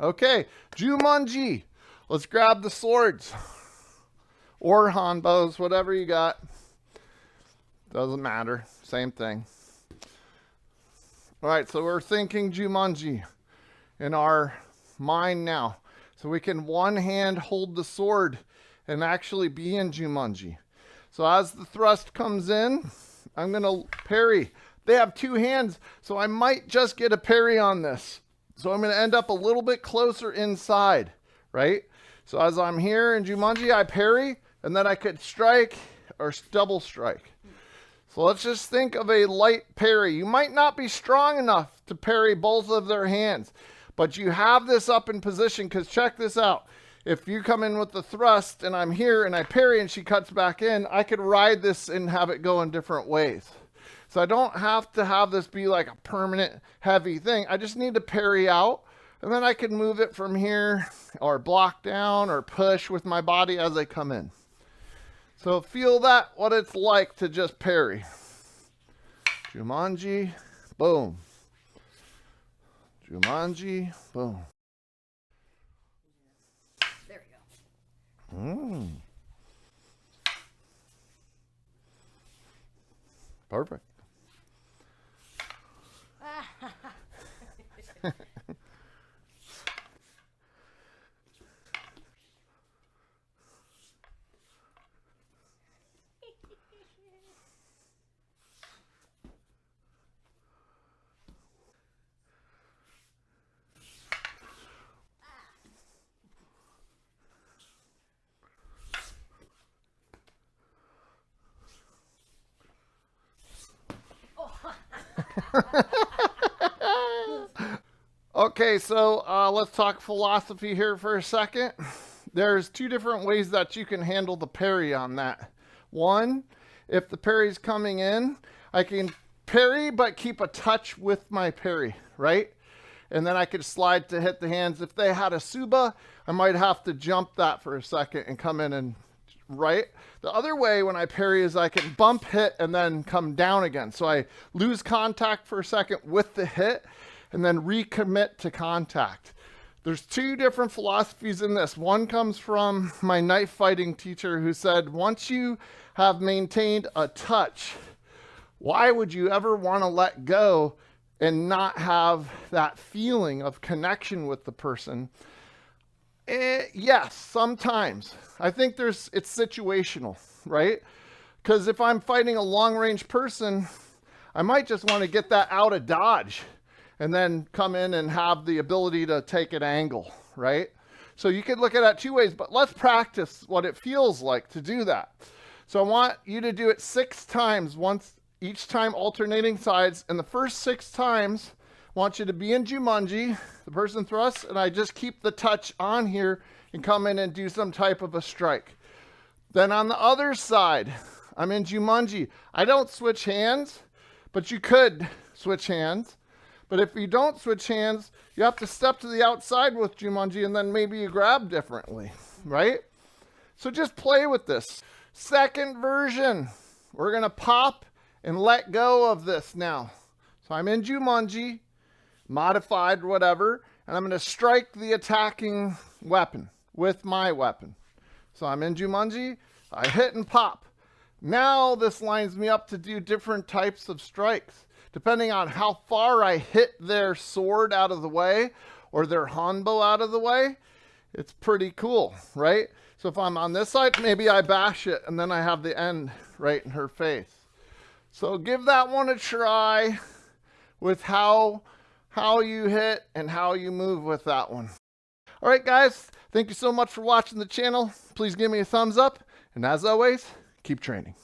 Okay, Jumonji. Let's grab the swords. Or hanbos, whatever you got. Doesn't matter. Same thing. All right, so we're thinking Jumonji in our mind now. So we can one hand hold the sword and actually be in Jumonji. So as the thrust comes in, I'm going to parry. They have two hands, so I might just get a parry on this. So I'm going to end up a little bit closer inside, right? So as I'm here in Jumonji, I parry, and then I could strike or double strike. So let's just think of a light parry. You might not be strong enough to parry both of their hands, but you have this up in position because check this out. If you come in with the thrust and I'm here and I parry and she cuts back in, I could ride this and have it go in different ways. So I don't have to have this be like a permanent heavy thing. I just need to parry out and then I can move it from here or block down or push with my body as I come in. So feel that, what it's like to just parry. Jumonji, boom. Jumonji, boom. There we go. Perfect. Okay, so let's talk philosophy here for a second. There's two different ways that you can handle the parry on that. One, if the parry's coming in, I can parry but keep a touch with my parry, right? And then I could slide to hit the hands. If they had a Suba, I might have to jump that for a second and come in and right. The other way when I parry is I can bump hit and then come down again. So I lose contact for a second with the hit and then recommit to contact. There's two different philosophies in this. One comes from my knife fighting teacher who said, once you have maintained a touch, why would you ever want to let go and not have that feeling of connection with the person? Yes, sometimes. I think it's situational, right? Because if I'm fighting a long-range person, I might just want to get that out of dodge and then come in and have the ability to take an angle, right? So you could look at it two ways, but let's practice what it feels like to do that. So I want you to do it 6 times, once each time alternating sides, and the first 6 times, I want you to be in Jumonji, the person thrusts, and I just keep the touch on here and come in and do some type of a strike. Then on the other side, I'm in Jumonji. I don't switch hands, but you could switch hands. But if you don't switch hands, you have to step to the outside with Jumonji and then maybe you grab differently, right? So just play with this. Second version, we're gonna pop and let go of this now. So I'm in Jumonji, modified, whatever, and I'm gonna strike the attacking weapon with my weapon. So I'm in Jumonji, I hit and pop. Now this lines me up to do different types of strikes. Depending on how far I hit their sword out of the way or their hanbo out of the way, it's pretty cool, right? So if I'm on this side, maybe I bash it and then I have the end right in her face. So give that one a try with how you hit and how you move with that one. All right, guys, thank you so much for watching the channel. Please give me a thumbs up. And as always, keep training.